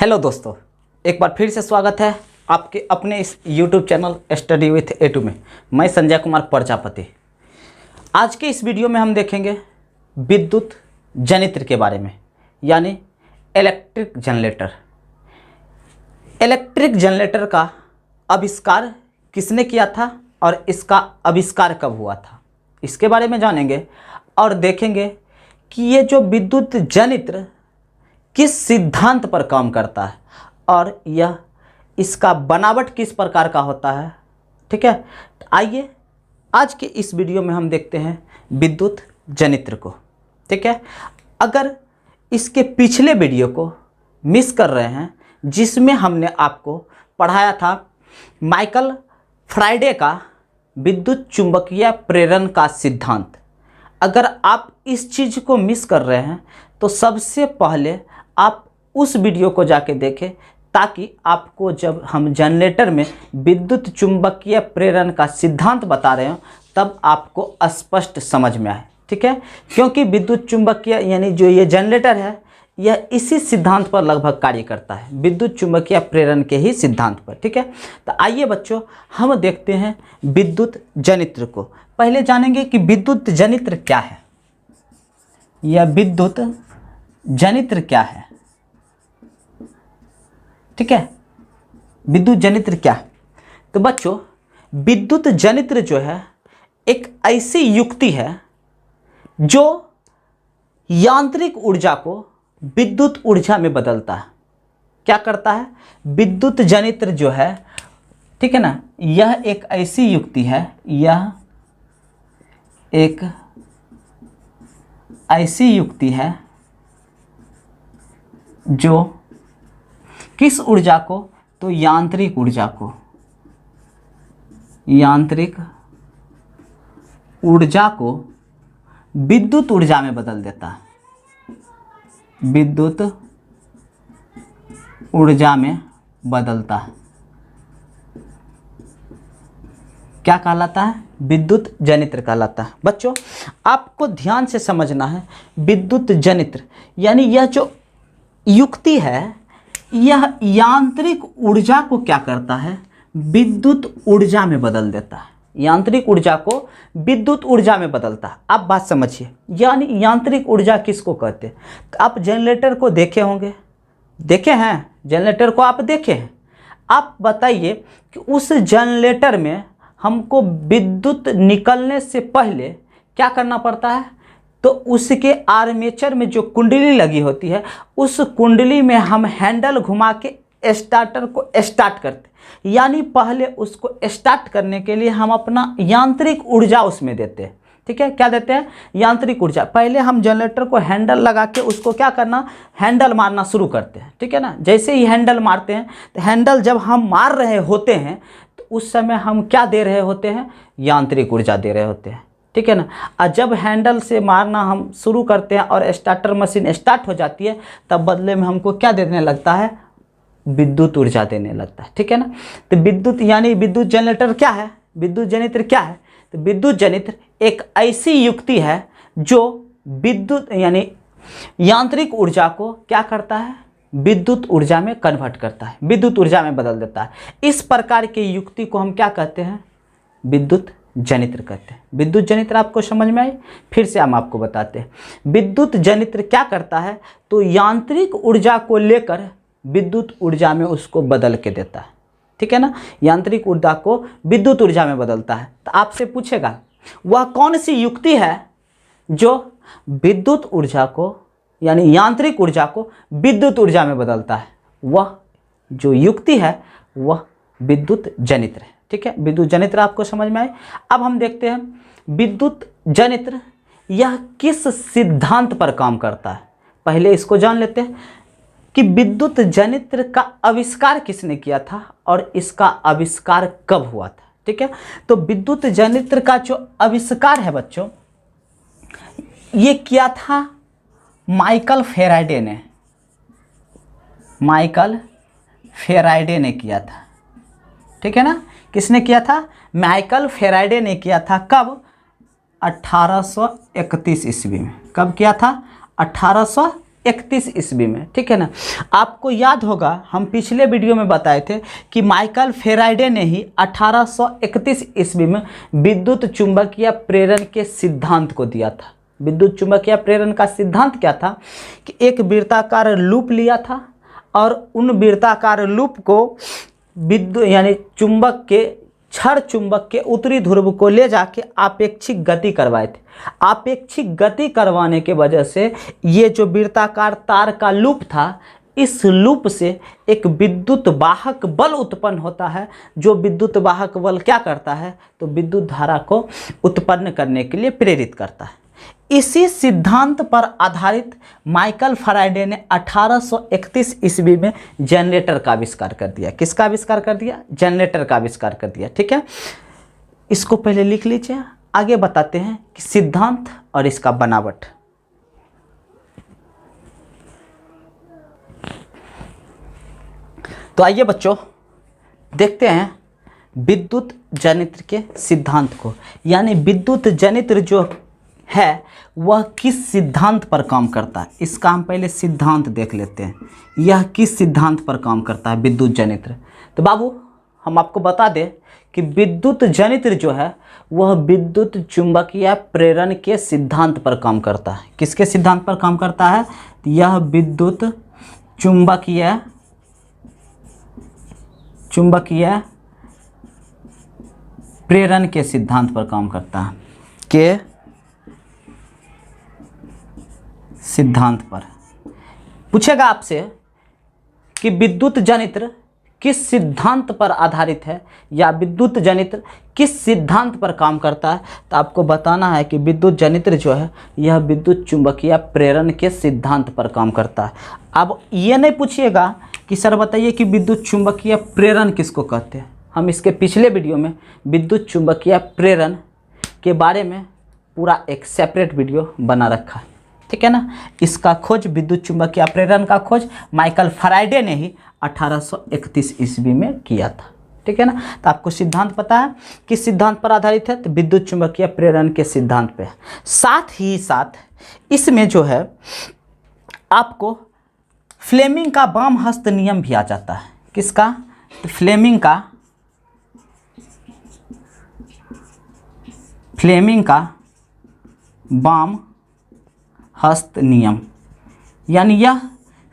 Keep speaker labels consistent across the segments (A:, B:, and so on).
A: Hello दोस्तों, एक बार फिर से स्वागत है आपके अपने इस YouTube channel study with A2 में। मैं संजय कुमार प्रजापति। आज के इस वीडियो में हम देखेंगे विद्युत जनित्र के बारे में, यानी इलेक्ट्रिक जनरेटर। इलेक्ट्रिक जनरेटर का आविष्कार किसने किया था और इसका आविष्कार कब हुआ था, इसके बारे में जानेंगे और देखेंगे कि ये जो विद्युत जनित्र किस सिद्धांत पर काम करता है और यह इसका बनावट किस प्रकार का होता है। ठीक है, तो आइए आज के इस वीडियो में हम देखते हैं विद्युत जनित्र को। ठीक है, अगर इसके पिछले वीडियो को मिस कर रहे हैं जिसमें हमने आपको पढ़ाया था माइकल फैराडे का विद्युत चुंबकीय प्रेरण का सिद्धांत, अगर आप इस चीज़ को मिस कर रहे हैं तो सबसे पहले आप उस वीडियो को जाके देखें, ताकि आपको जब हम जनरेटर में विद्युत चुंबकीय प्रेरण का सिद्धांत बता रहे हो तब आपको स्पष्ट समझ में आए। ठीक है, क्योंकि विद्युत चुंबकीय यानी जो ये जनरेटर है यह इसी सिद्धांत पर लगभग कार्य करता है, विद्युत चुंबकीय प्रेरण के ही सिद्धांत पर। ठीक है, तो आइए बच्चों हम देखते हैं विद्युत जनित्र को। पहले जानेंगे कि विद्युत जनित्र क्या है, यह विद्युत जनित्र क्या है। ठीक है, विद्युत जनित्र क्या है? तो बच्चों विद्युत जनित्र जो है एक ऐसी युक्ति है जो यांत्रिक ऊर्जा को विद्युत ऊर्जा में बदलता है। क्या करता है विद्युत जनित्र जो है, ठीक है ना, यह एक ऐसी युक्ति है, यह एक ऐसी युक्ति है जो किस ऊर्जा को, तो यांत्रिक ऊर्जा को, यांत्रिक ऊर्जा को विद्युत ऊर्जा में बदल देता है, विद्युत ऊर्जा में बदलता है। क्या कहलाता है? विद्युत जनित्र कहलाता है। बच्चों आपको ध्यान से समझना है, विद्युत जनित्र यानी यह जो युक्ति है यह यांत्रिक ऊर्जा को क्या करता है, विद्युत ऊर्जा में बदल देता है। यांत्रिक ऊर्जा को विद्युत ऊर्जा में बदलता है। आप बात समझिए, यानी यांत्रिक ऊर्जा किसको कहते हैं? तो आप जनरेटर को देखे होंगे, देखे हैं जनरेटर को, आप देखे हैं। आप बताइए कि उस जनरेटर में हमको विद्युत निकलने से पहले क्या करना पड़ता है? तो उसके आर्मेचर में जो कुंडली लगी होती है उस कुंडली में हम हैंडल घुमा के स्टार्टर को स्टार्ट करते, यानी पहले उसको स्टार्ट करने के लिए हम अपना यांत्रिक ऊर्जा उसमें देते हैं। ठीक है, क्या देते हैं? यांत्रिक ऊर्जा। पहले हम जनरेटर को हैंडल लगा के उसको क्या करना, हैंडल मारना शुरू करते हैं। ठीक है ना, जैसे ही हैंडल मारते हैं तो हैंडल जब हम मार रहे होते हैं तो उस समय हम क्या दे रहे होते हैं, यांत्रिक ऊर्जा दे रहे होते हैं। ठीक है ना, और जब हैंडल से मारना हम शुरू करते हैं और स्टार्टर मशीन स्टार्ट हो जाती है तब बदले में हमको क्या देने लगता है, विद्युत ऊर्जा देने लगता है। ठीक है ना, तो विद्युत यानी विद्युत जनरेटर क्या है, विद्युत जनित्र क्या है? तो विद्युत जनित्र एक ऐसी युक्ति है जो विद्युत यानी यांत्रिक ऊर्जा को क्या करता है, विद्युत ऊर्जा में कन्वर्ट करता है, विद्युत ऊर्जा में बदल देता है। इस प्रकार की युक्ति को हम क्या कहते हैं, विद्युत जनित्र कहते हैं। विद्युत जनित्र आपको समझ में आई? फिर से हम आपको बताते हैं विद्युत जनित्र क्या करता है। तो यांत्रिक ऊर्जा को लेकर विद्युत ऊर्जा में उसको बदल के देता है। ठीक है ना, यांत्रिक ऊर्जा को विद्युत ऊर्जा में बदलता है। तो आपसे पूछेगा वह कौन सी युक्ति है जो विद्युत ऊर्जा को यानी यांत्रिक ऊर्जा को विद्युत ऊर्जा में बदलता है? वह जो युक्ति है वह विद्युत जनित्र है। ठीक है, विद्युत जनित्र आपको समझ में आए। अब हम देखते हैं विद्युत जनित्र यह किस सिद्धांत पर काम करता है। पहले इसको जान लेते हैं कि विद्युत जनित्र का आविष्कार किसने किया था और इसका आविष्कार कब हुआ था। ठीक है, तो विद्युत जनित्र का जो आविष्कार है बच्चों, ये किया था माइकल फैराडे ने, माइकल फैराडे ने किया था। ठीक है ना, किसने किया था? माइकल फैराडे ने किया था। कब? 1831 ईस्वी में। कब किया था? 1831 1831 ईस्वी में, ठीक है ना। आपको याद होगा हम पिछले वीडियो में बताए थे कि माइकल फैराडे ने ही 1831 ईस्वी में विद्युत चुंबकीय प्रेरण के सिद्धांत को दिया था। विद्युत चुंबकीय प्रेरण का सिद्धांत क्या था कि एक वृत्ताकार लूप लिया था और उन वृत्ताकार लूप को विद्युत यानी चुंबक के क्षण चुंबक के उत्तरी ध्रुव को ले जाके आपेक्षिक गति करवाए थे। आपेक्षिक गति करवाने के वजह से ये जो वृत्ताकार तार का लूप था, इस लूप से एक विद्युत वाहक बल उत्पन्न होता है, जो विद्युत वाहक बल क्या करता है, तो विद्युत धारा को उत्पन्न करने के लिए प्रेरित करता है। इसी सिद्धांत पर आधारित माइकल फैराडे ने 1831 ईस्वी में जनरेटर का आविष्कार कर दिया। किसका आविष्कार कर दिया? जनरेटर का आविष्कार कर दिया, ठीक है। इसको पहले लिख लीजिए, आगे बताते हैं कि सिद्धांत और इसका बनावट। तो आइए बच्चों देखते हैं विद्युत जनित्र के सिद्धांत को, यानी विद्युत जनित्र जो है वह किस सिद्धांत पर काम करता है। इसका हम पहले सिद्धांत देख लेते हैं, यह किस सिद्धांत पर काम करता है विद्युत जनित्र। तो बाबू हम आपको बता दें कि विद्युत जनित्र जो है वह विद्युत चुंबकीय प्रेरण के सिद्धांत पर काम करता है। किसके सिद्धांत पर काम करता है? यह विद्युत चुंबकीय प्रेरण के सिद्धांत पर काम करता है। के सिद्धांत पर पूछेगा आपसे कि विद्युत जनित्र किस सिद्धांत पर आधारित है या विद्युत जनित्र किस सिद्धांत पर काम करता है, तो आपको बताना है कि विद्युत जनित्र जो है यह विद्युत चुंबकीय प्रेरण के सिद्धांत पर काम करता है। अब ये नहीं पूछिएगा कि सर बताइए कि विद्युत चुंबकीय प्रेरण किसको कहते हैं। हम इसके पिछले वीडियो में विद्युत चुंबकीय प्रेरण के बारे में पूरा एक सेपरेट वीडियो बना रखा है, ठीक है ना। इसका खोज विद्युत चुंबकीय प्रेरण का खोज माइकल फैराडे ने ही 1831 ईस्वी में किया था, ठीक है ना। तो आपको सिद्धांत पता है किस सिद्धांत पर आधारित है, तो विद्युत चुंबकीय प्रेरण के सिद्धांत पे। साथ ही साथ इसमें जो है आपको फ्लेमिंग का वाम हस्त नियम भी आ जाता है। किसका? तो फ्लेमिंग का वाम हस्त नियम, यानी यह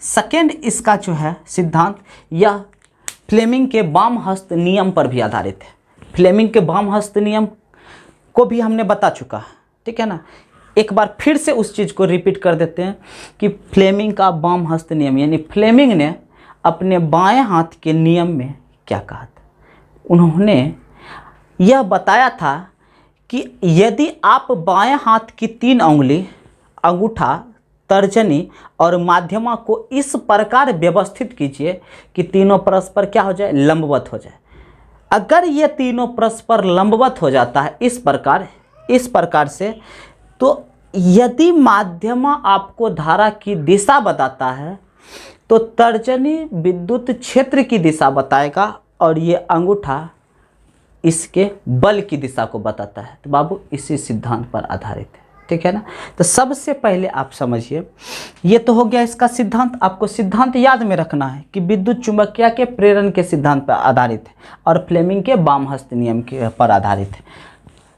A: सेकेंड इसका जो है सिद्धांत यह फ्लेमिंग के वाम हस्त नियम पर भी आधारित है। फ्लेमिंग के वाम हस्त नियम को भी हमने बता चुका है, ठीक है ना। एक बार फिर से उस चीज़ को रिपीट कर देते हैं कि फ्लेमिंग का वाम हस्त नियम, यानी फ्लेमिंग ने अपने बाएं हाथ के नियम में क्या कहा था। उन्होंने यह बताया था कि यदि आप बाएं हाथ की 3 उंगली अंगूठा, तर्जनी और माध्यमा को इस प्रकार व्यवस्थित कीजिए कि तीनों परस्पर क्या हो जाए? लंबवत हो जाए। अगर ये तीनों परस्पर लंबवत हो जाता है इस प्रकार से, तो यदि माध्यमा आपको धारा की दिशा बताता है तो तर्जनी विद्युत क्षेत्र की दिशा बताएगा और ये अंगूठा इसके बल की दिशा को बताता है। तो बाबू इसी सिद्धांत पर आधारित है, ठीक है ना। तो सबसे पहले आप समझिए, ये तो हो गया इसका सिद्धांत। आपको सिद्धांत याद में रखना है कि विद्युत चुंबकीय के प्रेरण के सिद्धांत पर आधारित है और फ्लेमिंग के वाम हस्त नियम के पर आधारित है।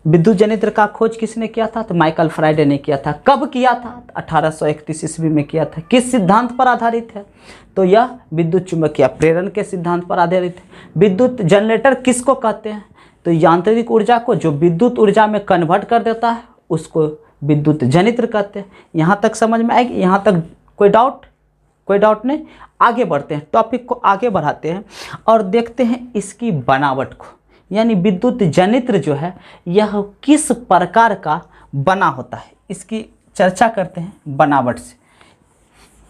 A: विद्युत जनित्र का खोज किसने किया था? तो माइकल फैराडे ने किया था। कब किया था? 1831 ईस्वी में किया था। किस सिद्धांत पर आधारित है? तो यह विद्युत चुंबकीय प्रेरण के सिद्धांत पर आधारित है। विद्युत जनरेटर किसको कहते हैं? तो यांत्रिक ऊर्जा को जो विद्युत ऊर्जा में कन्वर्ट कर देता है उसको विद्युत जनित्र कहते हैं। यहाँ तक समझ में आएगी? यहाँ तक कोई डाउट नहीं? आगे बढ़ते हैं, टॉपिक को आगे बढ़ाते हैं और देखते हैं इसकी बनावट को, यानी विद्युत जनित्र जो है यह किस प्रकार का बना होता है, इसकी चर्चा करते हैं बनावट से।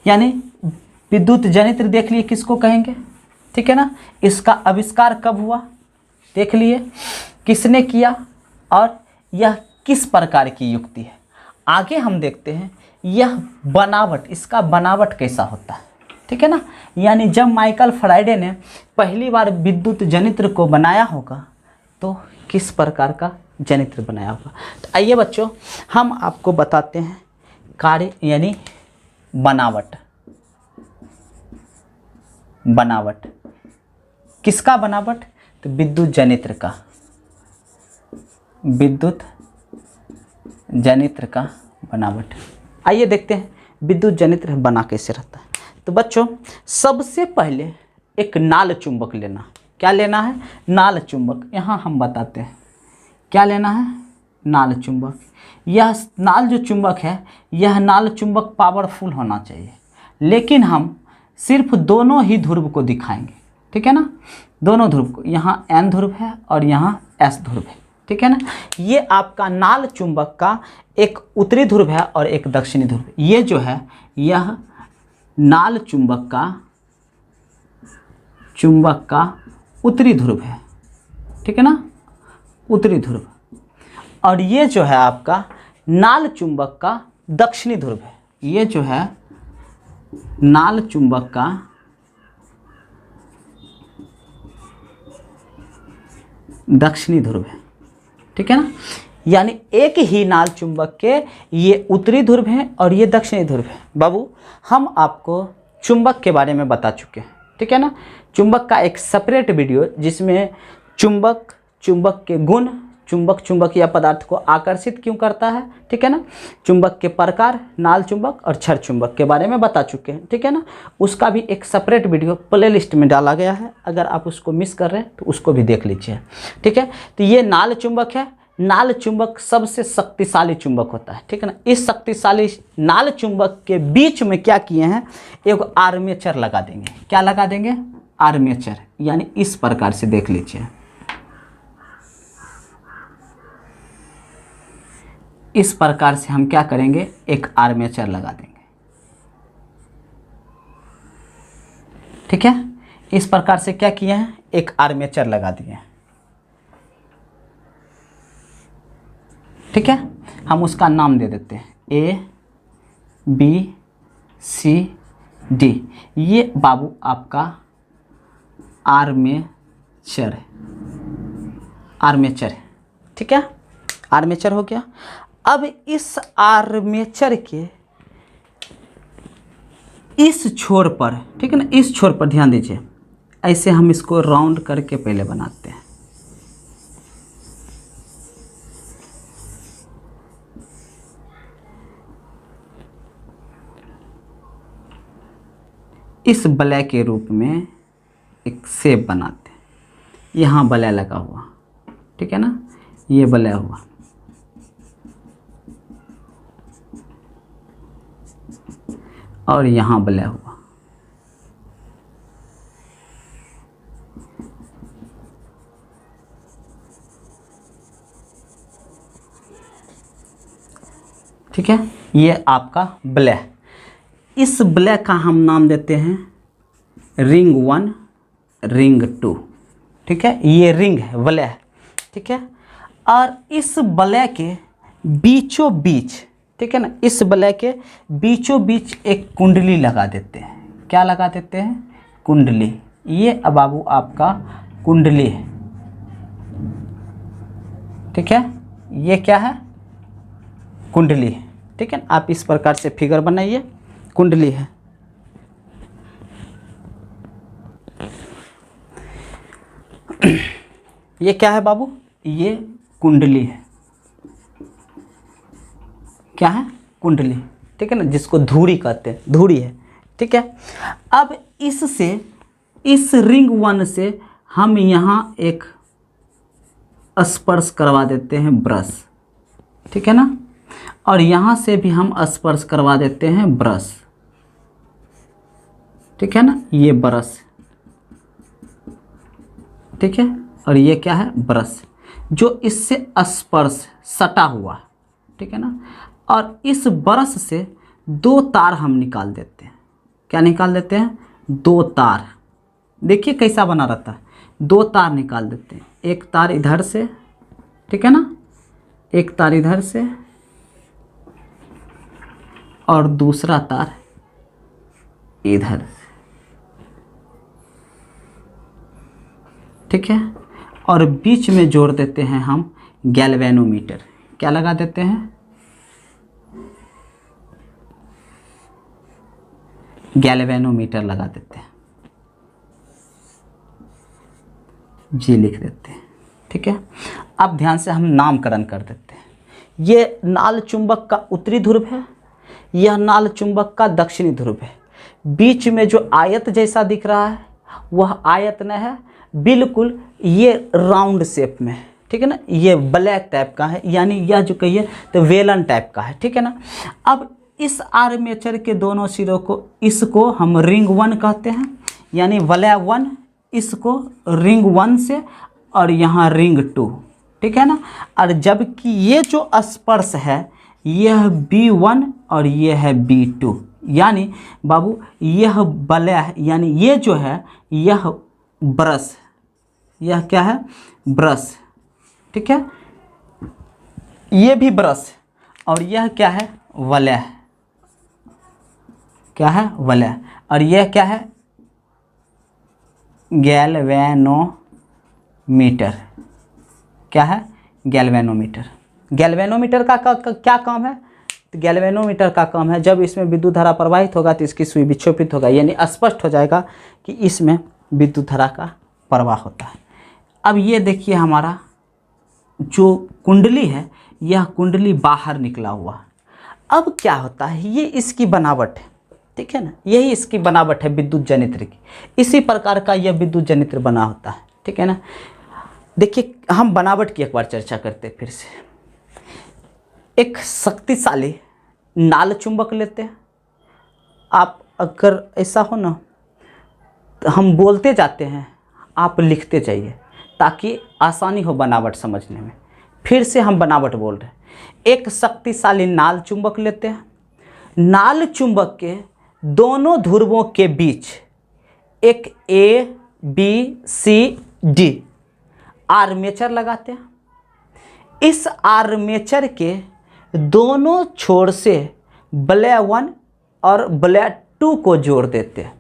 A: यानी विद्युत जनित्र देख लिए किसको कहेंगे, ठीक है ना। इसका आविष्कार कब हुआ देख लिए, किसने किया और यह किस प्रकार की युक्ति है। आगे हम देखते हैं यह बनावट, इसका बनावट कैसा होता है, ठीक है ना। यानी जब माइकल फैराडे ने पहली बार विद्युत जनित्र को बनाया होगा तो किस प्रकार का जनित्र बनाया होगा। तो आइए बच्चों हम आपको बताते हैं कार्य, यानी बनावट, बनावट किसका बनावट? तो विद्युत जनित्र का, विद्युत जनित्र का बनावट। आइए देखते हैं विद्युत जनित्र बना कैसे रहता है। तो बच्चों सबसे पहले एक नाल चुंबक लेना। क्या लेना है? नाल चुंबक। यहाँ हम बताते हैं क्या लेना है, नाल चुंबक। यह नाल जो चुंबक है, यह नाल चुंबक पावरफुल होना चाहिए, लेकिन हम सिर्फ दोनों ही ध्रुव को दिखाएंगे, ठीक है ना, दोनों ध्रुव को। यहाँ N ध्रुव है और यहाँ S ध्रुव है, ठीक है ना। ये आपका नाल चुंबक का एक उत्तरी ध्रुव है और एक दक्षिणी ध्रुव। ये जो है यह नाल चुंबक का उत्तरी ध्रुव है, ठीक है ना, उत्तरी ध्रुव। और ये जो है आपका नाल चुंबक का दक्षिणी ध्रुव है। ये जो है नाल चुंबक का दक्षिणी ध्रुव है, ठीक है ना। यानी एक ही नाल चुंबक के ये उत्तरी ध्रुव है और ये दक्षिणी ध्रुव है। बाबू हम आपको चुंबक के बारे में बता चुके हैं, ठीक है ना। चुंबक का एक सेपरेट वीडियो जिसमें चुंबक के गुण, चुंबकीय पदार्थ को आकर्षित क्यों करता है, ठीक है ना, चुंबक के प्रकार, नाल चुंबक और छड़ चुंबक के बारे में बता चुके हैं, ठीक है ना। उसका भी एक सेपरेट वीडियो प्लेलिस्ट में डाला गया है, अगर आप उसको मिस कर रहे हैं तो उसको भी देख लीजिए, ठीक है। तो ये नाल चुंबक है। नाल चुंबक सबसे शक्तिशाली चुंबक होता है, ठीक है ना। इस शक्तिशाली नाल चुंबक के बीच में क्या किए हैं, एक आर्मेचर लगा देंगे। क्या लगा देंगे? आर्मेचर। यानी इस प्रकार से देख लीजिए, इस प्रकार से हम क्या करेंगे, एक आर्मेचर लगा देंगे, ठीक है। इस प्रकार से क्या किए हैं, एक आर्मेचर लगा दिए हैं, ठीक है। हम उसका नाम दे देते हैं ABCD। ये बाबू आपका आर्मेचर है, आर्मेचर है, ठीक है। आर्मेचर हो गया। अब इस आर्मेचर के इस छोर पर, ठीक है ना, इस छोर पर ध्यान दीजिए, ऐसे हम इसको राउंड करके पहले बनाते हैं। इस वलय के रूप में एक शेप बनाते हैं। यहाँ वलय लगा हुआ, ठीक है ना, ये वलय हुआ। और यहाँ वलय हुआ, ठीक है। ये आपका वलय। इस वलय का हम नाम देते हैं रिंग 1, रिंग 2, ठीक है। ये रिंग है, वलय है, ठीक है। और इस वलय के बीचों बीच, ठीक है ना, इस वलय के बीचों बीच एक कुंडली लगा देते हैं। क्या लगा देते हैं? कुंडली। ये अब बाबू आपका कुंडली है, ठीक है। ये क्या है? कुंडली है, ठीक है। आप इस प्रकार से फिगर बनाइए, कुंडली है। ये क्या है बाबू? ये कुंडली है। क्या है? कुंडली, ठीक है ना, जिसको धुरी कहते हैं, धुरी है, ठीक है। अब इससे, इस रिंग 1 से हम यहाँ एक स्पर्श करवा देते हैं ब्रश, ठीक है ना, और यहाँ से भी हम स्पर्श करवा देते हैं ब्रश, ठीक है ना, ये ब्रश, ठीक है। और ये क्या है? ब्रश, जो इससे स्पर्श सटा हुआ है, ठीक है ना। और इस ब्रश से 2 तार हम निकाल देते हैं। क्या निकाल देते हैं? 2 तार। देखिए कैसा बना रहता है, 2 तार निकाल देते हैं। एक तार इधर से, ठीक है ना, एक तार इधर से और दूसरा तार इधर से, ठीक है। और बीच में जोड़ देते हैं हम गैल्वेनोमीटर। क्या लगा देते हैं? गैल्वेनोमीटर लगा देते हैं, जी लिख देते हैं। ठीक है, अब ध्यान से हम नामकरण कर देते हैं। ये नाल चुंबक का उत्तरी ध्रुव है, यह नाल चुंबक का दक्षिणी ध्रुव है। बीच में जो आयत जैसा दिख रहा है वह आयत न है, बिल्कुल ये राउंड शेप में है। ठीक है ना, ये ब्लैक टाइप का है, यानी यह जो कहिए तो वेलन टाइप का है। ठीक है ना, अब इस आर्मेचर के दोनों सिरों को, इसको हम रिंग 1 कहते हैं, यानी वलय 1, इसको रिंग 1 से, और यहाँ रिंग 2। ठीक है ना, और जबकि ये जो स्पर्श है यह B1 और ये है B2, यानी बाबू यह वलय है, यानी ये जो है यह ब्रश, यह क्या है, ब्रश। ठीक है, ये भी ब्रश, और यह क्या है, वलय, क्या है, वलय, और यह क्या है, गैल्वेनोमीटर। क्या है, गैल्वेनोमीटर। गैल्वेनोमीटर का क्या काम है, तो गैल्वेनोमीटर का काम है जब इसमें विद्युत धारा प्रवाहित होगा तो इसकी सुई विक्षेपित होगा, यानी स्पष्ट हो जाएगा कि इसमें विद्युत धारा का प्रवाह होता है। अब ये देखिए हमारा जो कुंडली है, यह कुंडली बाहर निकला हुआ। अब क्या होता है, ये इसकी बनावट है। ठीक है ना, यही इसकी बनावट है विद्युत जनित्र की। इसी प्रकार का यह विद्युत जनित्र बना होता है। ठीक है ना, देखिए हम बनावट की एक बार चर्चा करते हैं फिर से। एक शक्तिशाली नाल चुंबक लेते हैं। आप अगर ऐसा हो ना तो हम बोलते जाते हैं, आप लिखते जाइए ताकि आसानी हो बनावट समझने में। फिर से हम बनावट बोल रहे हैं। एक शक्तिशाली नाल चुंबक लेते हैं। नाल चुंबक के दोनों ध्रुवों के बीच एक ABCD आर्मेचर लगाते हैं। इस आर्मेचर के दोनों छोर से वलय 1 और वलय 2 को जोड़ देते हैं,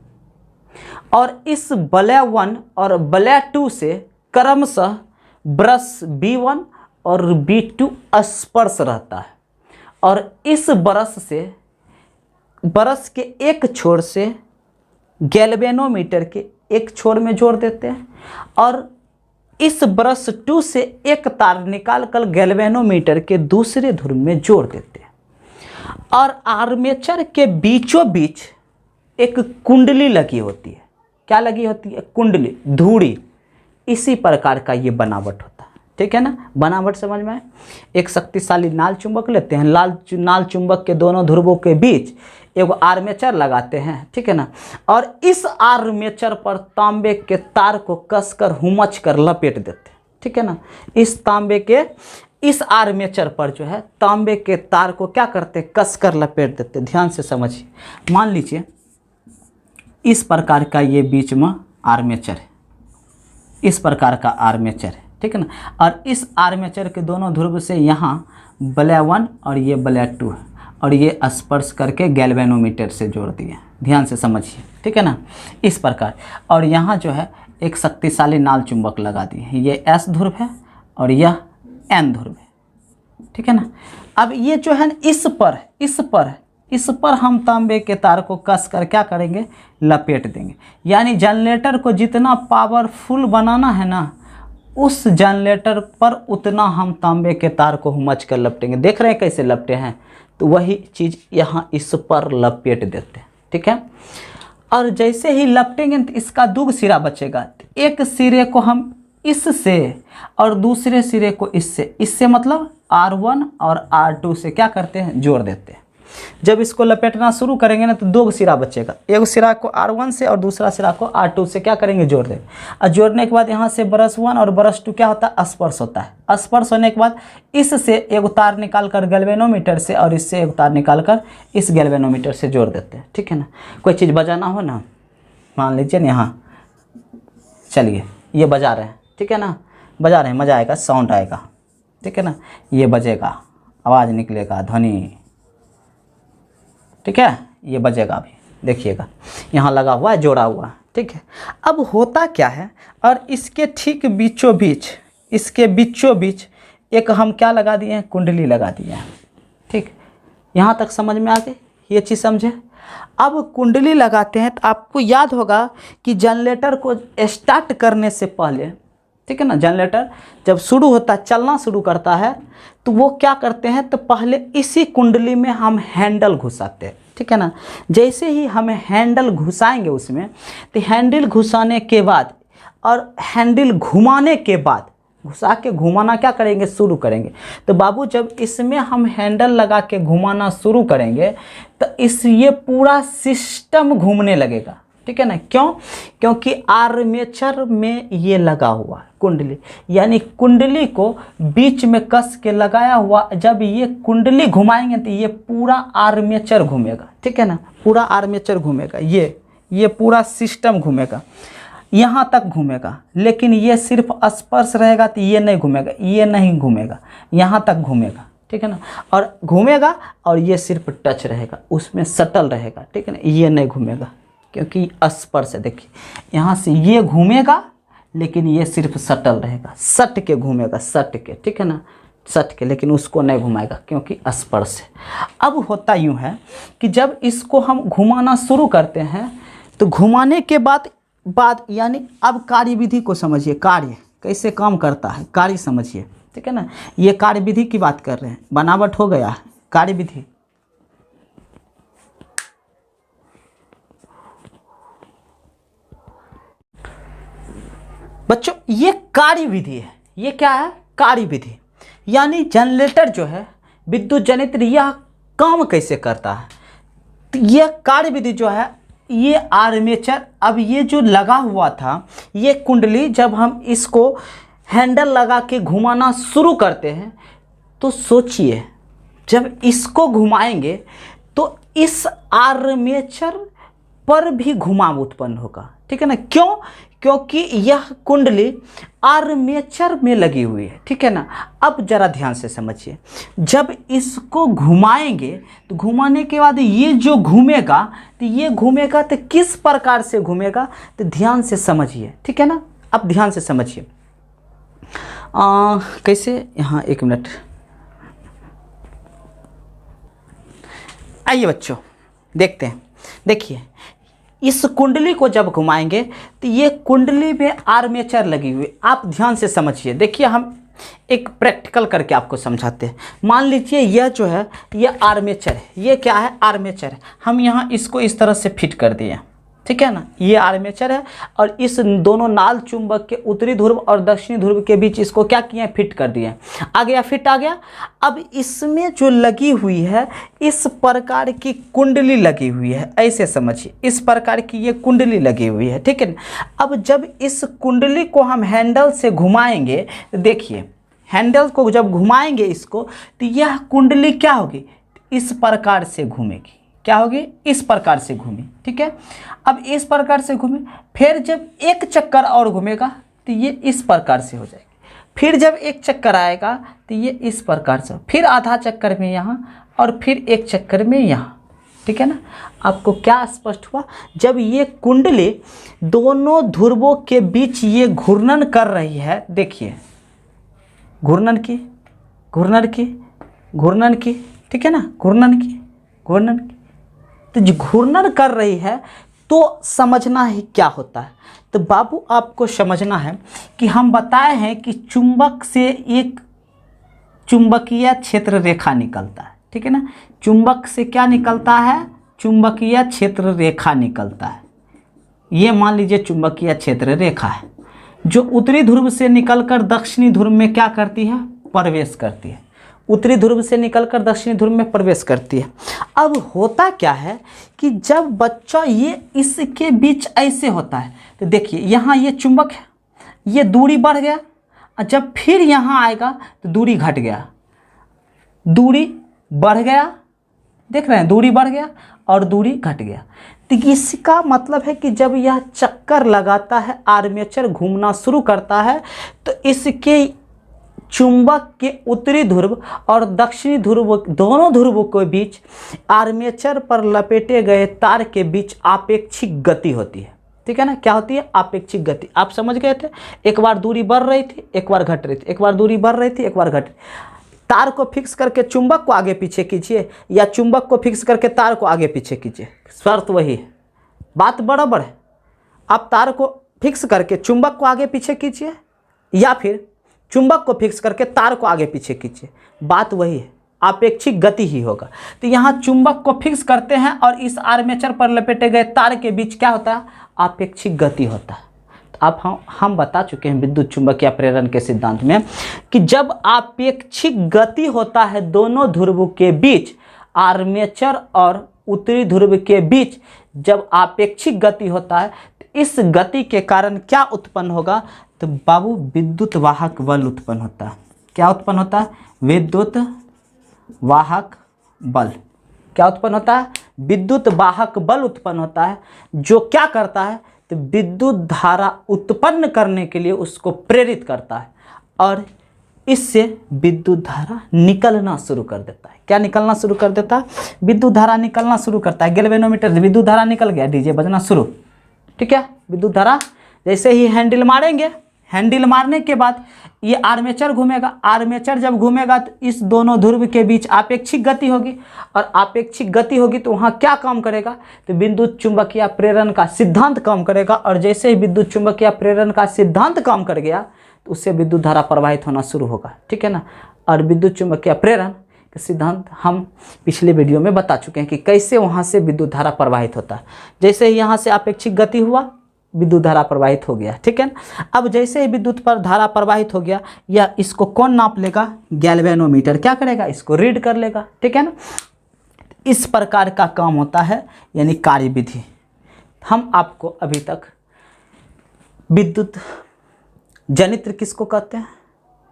A: और इस वलय 1 और वलय 2 से क्रमशः ब्रश B1 और B2 स्पर्श रहता है, और इस ब्रश के एक छोर से गैल्वेनोमीटर के एक छोर में जोड़ देते हैं, और इस ब्रश 2 से एक तार निकालकर गैल्वेनोमीटर के दूसरे ध्रुव में जोड़ देते हैं, और आर्मेचर के बीचों बीच एक कुंडली लगी होती है। क्या लगी होती है, कुंडली, धुरी। इसी प्रकार का ये बनावट होता है। ठीक है ना, बनावट समझ में आए। एक शक्तिशाली नाल चुंबक लेते हैं, नाल चुंबक के दोनों ध्रुवों के बीच एक आर्मेचर लगाते हैं। ठीक है ना, और इस आर्मेचर पर तांबे के तार को कसकर हुमच कर लपेट देते हैं। ठीक है ना, इस तांबे के इस आर्मेचर पर जो है तांबे के तार को क्या करते, कसकर लपेट देते। ध्यान से समझिए। मान लीजिए इस प्रकार का ये बीच में आर्मेचर है, इस प्रकार का आर्मेचर है। ठीक है ना, और इस आर्मेचर के दोनों ध्रुव से यहाँ वलय 1 और ये वलय 2 है, और ये स्पर्श करके गैल्वेनोमीटर से जोड़ दिए। ध्यान से समझिए। ठीक है ना, इस प्रकार। और यहाँ जो है एक शक्तिशाली नाल चुंबक लगा दिए। ये S ध्रुव है और यह N ध्रुव है। ठीक है ना, अब ये जो है इस पर हम तांबे के तार को कस कर क्या करेंगे, लपेट देंगे। यानी जनरेटर को जितना पावरफुल बनाना है ना, उस जनरेटर पर उतना हम तांबे के तार को हुमच कर लपटेंगे। देख रहे हैं कैसे लपटे हैं, तो वही चीज़ यहाँ इस पर लपेट देते हैं। ठीक है, और जैसे ही लपटेंगे तो इसका 2 सिरा बचेगा। एक सिरे को हम इससे और दूसरे सिरे को इससे मतलब R1 और R2 से क्या करते हैं, जोड़ देते हैं। जब इसको लपेटना शुरू करेंगे ना तो 2 सिरा बचेगा। एक सिरा को R1 से और दूसरा सिरा को R2 से क्या करेंगे, जोड़ देंगे। और जोड़ने के बाद यहाँ से ब्रश 1 और ब्रश 2 क्या होता है, स्पर्श होता है। स्पर्श होने के बाद इससे एक तार निकाल कर गैल्वेनोमीटर से और इससे एक तार निकाल कर इस गैल्वेनोमीटर से जोड़ देते हैं। ठीक है ना, कोई चीज़ बजाना हो ना, मान लीजिए यहाँ चलिए ये बजा रहे हैं। ठीक है ना, बजा रहे हैं, मज़ा आएगा, साउंड आएगा। ठीक है ना, ये बजेगा, आवाज़ निकलेगा, ध्वनि। ठीक है, ये बजेगा। अभी देखिएगा यहाँ लगा हुआ है, जोड़ा हुआ है। ठीक है, अब होता क्या है, और इसके ठीक बीचों बीच एक हम क्या लगा दिए हैं, कुंडली लगा दिए हैं। ठीक, यहाँ तक समझ में आ गई। ये चीज़ समझे। अब कुंडली लगाते हैं तो आपको याद होगा कि जनरेटर को स्टार्ट करने से पहले, ठीक है ना, जनरेटर जब शुरू होता है, चलना शुरू करता है, तो वो क्या करते हैं, तो पहले इसी कुंडली में हम हैंडल घुसाते हैं, ठीक है ना। जैसे ही हमें हैंडल घुसाएंगे उसमें, तो हैंडल घुसाने के बाद और हैंडल घुमाने के बाद, घुसा के घुमाना क्या करेंगे, शुरू करेंगे। तो बाबू जब इसमें हम हैंडल लगा के घुमाना शुरू करेंगे तो ये पूरा सिस्टम घूमने लगेगा, ठीक है ना। क्यों? क्योंकि आर्मेचर में ये लगा हुआ है कुंडली, यानी कुंडली को बीच में कस के लगाया हुआ। जब ये कुंडली घुमाएंगे तो ये पूरा आर्मेचर घूमेगा, ठीक है ना, पूरा आर्मेचर घूमेगा, ये पूरा सिस्टम घूमेगा, यहाँ तक घूमेगा। लेकिन ये सिर्फ स्पर्श रहेगा तो ये नहीं घूमेगा, ये नहीं घूमेगा, यहाँ तक घूमेगा, ठीक है ना। और घूमेगा और ये सिर्फ टच रहेगा, उसमें सटल रहेगा, ठीक है ना, ये नहीं घूमेगा क्योंकि स्पर्श है। देखिए यहाँ से ये घूमेगा लेकिन ये सिर्फ सटल रहेगा, सट के घूमेगा, सट के, ठीक है ना, सट के, लेकिन उसको नहीं घुमाएगा क्योंकि स्पर्श है। अब होता यूँ है कि जब इसको हम घुमाना शुरू करते हैं तो घुमाने के बाद यानी अब कार्यविधि को समझिए, कार्य कैसे काम करता है, कार्य समझिए, ठीक है ना। ये कार्यविधि की बात कर रहे हैं, बनावट हो गया, कार्यविधि। बच्चों ये कार्यविधि है, ये क्या है, कार्यविधि। यानी जनरेटर जो है विद्युत जनित्र, यह काम कैसे करता है, तो यह कार्यविधि जो है, ये आर्मेचर, अब ये जो लगा हुआ था ये कुंडली, जब हम इसको हैंडल लगा के घुमाना शुरू करते हैं तो सोचिए जब इसको घुमाएंगे तो इस आर्मेचर पर भी घुमाव उत्पन्न होगा, ठीक है ना। क्यों? क्योंकि यह कुंडली आर्मेचर में लगी हुई है, ठीक है ना। अब जरा ध्यान से समझिए, जब इसको घुमाएंगे तो घुमाने के बाद ये जो घूमेगा, तो ये घूमेगा तो किस प्रकार से घूमेगा, तो ध्यान से समझिए, ठीक है ना। अब ध्यान से समझिए कैसे, यहाँ एक मिनट आइए बच्चों देखते हैं। देखिए इस कुंडली को जब घुमाएंगे तो ये कुंडली में आर्मेचर लगी हुई, आप ध्यान से समझिए। देखिए हम एक प्रैक्टिकल करके आपको समझाते हैं। मान लीजिए यह जो है ये आर्मेचर है, ये क्या है, आर्मेचर है। हम यहाँ इसको इस तरह से फिट कर दिए, ठीक है ना, ये आर्मेचर है। और इस दोनों नाल चुंबक के उत्तरी ध्रुव और दक्षिणी ध्रुव के बीच इसको क्या किए, फिट कर दिए। आ गया, फिट आ गया। अब इसमें जो लगी हुई है, इस प्रकार की कुंडली लगी हुई है, ऐसे समझिए, इस प्रकार की ये कुंडली लगी हुई है, ठीक है। अब जब इस कुंडली को हम हैंडल से घुमाएंगे, देखिए हैंडल को जब घुमाएंगे इसको, तो यह कुंडली क्या होगी, इस प्रकार से घूमेगी। क्या होगी, इस प्रकार से घूमी, ठीक है। अब इस प्रकार से घूमे, फिर जब एक चक्कर और घूमेगा तो ये इस प्रकार से हो जाएगी। फिर जब एक चक्कर आएगा तो ये इस प्रकार से, फिर आधा चक्कर में यहाँ और फिर एक चक्कर में यहाँ, ठीक है ना। आपको क्या स्पष्ट हुआ, जब ये कुंडली दोनों ध्रुवों के बीच ये घूर्णन कर रही है, देखिए घूर्णन की, घूर्णन की, घूर्णन की, ठीक है ना, घूर्णन की, घूर्णन की, तो जो घूर्णन कर रही है तो समझना है क्या होता है। तो बाबू आपको समझना है कि हम बताए हैं कि चुंबक से एक चुंबकीय क्षेत्र रेखा निकलता है, ठीक है ना। चुंबक से क्या निकलता है, चुंबकीय क्षेत्र रेखा निकलता है। ये मान लीजिए चुंबकीय क्षेत्र रेखा है जो उत्तरी ध्रुव से निकलकर दक्षिणी ध्रुव में क्या करती है, प्रवेश करती है। उत्तरी ध्रुव से निकलकर दक्षिणी ध्रुव में प्रवेश करती है। अब होता क्या है कि जब बच्चा ये इसके बीच ऐसे होता है, तो देखिए यहाँ ये चुंबक है, ये दूरी बढ़ गया, और जब फिर यहाँ आएगा तो दूरी घट गया, दूरी बढ़ गया, देख रहे हैं, दूरी बढ़ गया और दूरी घट गया। तो इसका मतलब है कि जब यह चक्कर लगाता है, आर्मेचर घूमना शुरू करता है, तो इसके चुंबक के उत्तरी ध्रुव और दक्षिणी ध्रुव, दोनों ध्रुवों के बीच आर्मेचर पर लपेटे गए तार के बीच आपेक्षिक गति होती है, ठीक है ना। क्या होती है, आपेक्षिक गति। आप समझ गए थे, एक बार दूरी बढ़ रही थी, एक बार घट रही थी, एक बार दूरी बढ़ रही थी, एक बार घट रही। तार को फिक्स करके चुंबक को आगे पीछे कीजिए या चुंबक को फिक्स करके तार को आगे पीछे कीजिए, शर्त वही है, बात बराबर है। आप तार को फिक्स करके चुंबक को आगे पीछे कीजिए या फिर चुंबक को फिक्स करके तार को आगे पीछे कीजिए, बात वही है, आपेक्षिक गति ही होगा। तो यहाँ चुंबक को फिक्स करते हैं और इस आर्मेचर पर लपेटे गए तार के बीच क्या होता है, आपेक्षिक गति होता है। तो अब हम बता चुके हैं विद्युत चुंबकीय प्रेरण के सिद्धांत में कि जब आपेक्षिक गति होता है दोनों ध्रुव के बीच, आर्मेचर और उत्तरी ध्रुव के बीच जब आपेक्षिक गति होता है, तो इस गति के कारण क्या उत्पन्न होगा, तो बाबू विद्युत वाहक बल उत्पन्न होता है। क्या उत्पन्न होता है, विद्युत वाहक बल। क्या उत्पन्न होता है, विद्युत वाहक बल उत्पन्न होता है, जो क्या करता है, तो विद्युत धारा उत्पन्न करने के लिए उसको प्रेरित करता है और इससे विद्युत धारा निकलना शुरू कर देता है। क्या निकलना शुरू कर देता है, विद्युत धारा निकलना शुरू करता है। गैल्वेनोमीटर से विद्युत धारा निकल गया, डीजे बजना शुरू, ठीक है। विद्युत धारा जैसे ही हैंडल मारेंगे, हैंडल मारने के बाद ये आर्मेचर घूमेगा, आर्मेचर जब घूमेगा तो इस दोनों ध्रुव के बीच आपेक्षिक गति होगी और आपेक्षिक गति होगी तो वहाँ क्या काम करेगा, तो विद्युत चुंबकीय प्रेरण का सिद्धांत काम करेगा और जैसे ही विद्युत चुंबकीय प्रेरण का सिद्धांत काम कर गया तो उससे विद्युत धारा प्रवाहित होना शुरू होगा, ठीक है ना। और विद्युत चुंबकीय प्रेरण का सिद्धांत हम पिछले वीडियो में बता चुके हैं कि कैसे वहाँ से विद्युत धारा प्रवाहित होता है। जैसे ही यहाँ से आपेक्षिक गति हुआ, विद्युत धारा प्रवाहित हो गया, ठीक है ना। अब जैसे ही विद्युत पर धारा प्रवाहित हो गया, या इसको कौन नाप लेगा, गैल्वेनोमीटर क्या करेगा, इसको रीड कर लेगा, ठीक है ना। इस प्रकार का काम होता है, यानी कार्यविधि। हम आपको अभी तक विद्युत जनित्र किसको कहते हैं,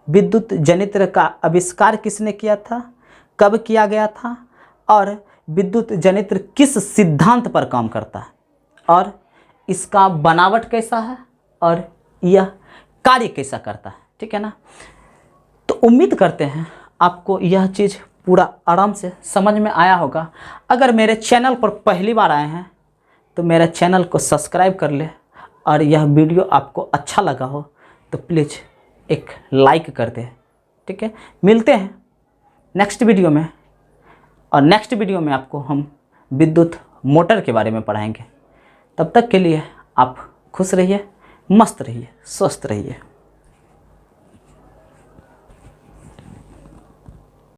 A: विद्युत जनित्र का आविष्कार किसने किया था, कब किया गया था, और विद्युत जनित्र किस सिद्धांत पर काम करता है, और इसका बनावट कैसा है, और यह कार्य कैसा करता है, ठीक है ना। तो उम्मीद करते हैं आपको यह चीज़ पूरा आराम से समझ में आया होगा। अगर मेरे चैनल पर पहली बार आए हैं तो मेरे चैनल को सब्सक्राइब कर ले, और यह वीडियो आपको अच्छा लगा हो तो प्लीज़ एक लाइक कर दे, ठीक है। मिलते हैं नेक्स्ट वीडियो में, और नेक्स्ट वीडियो में आपको हम विद्युत मोटर के बारे में पढ़ाएंगे। तब तक के लिए आप खुश रहिए, मस्त रहिए, स्वस्थ रहिए।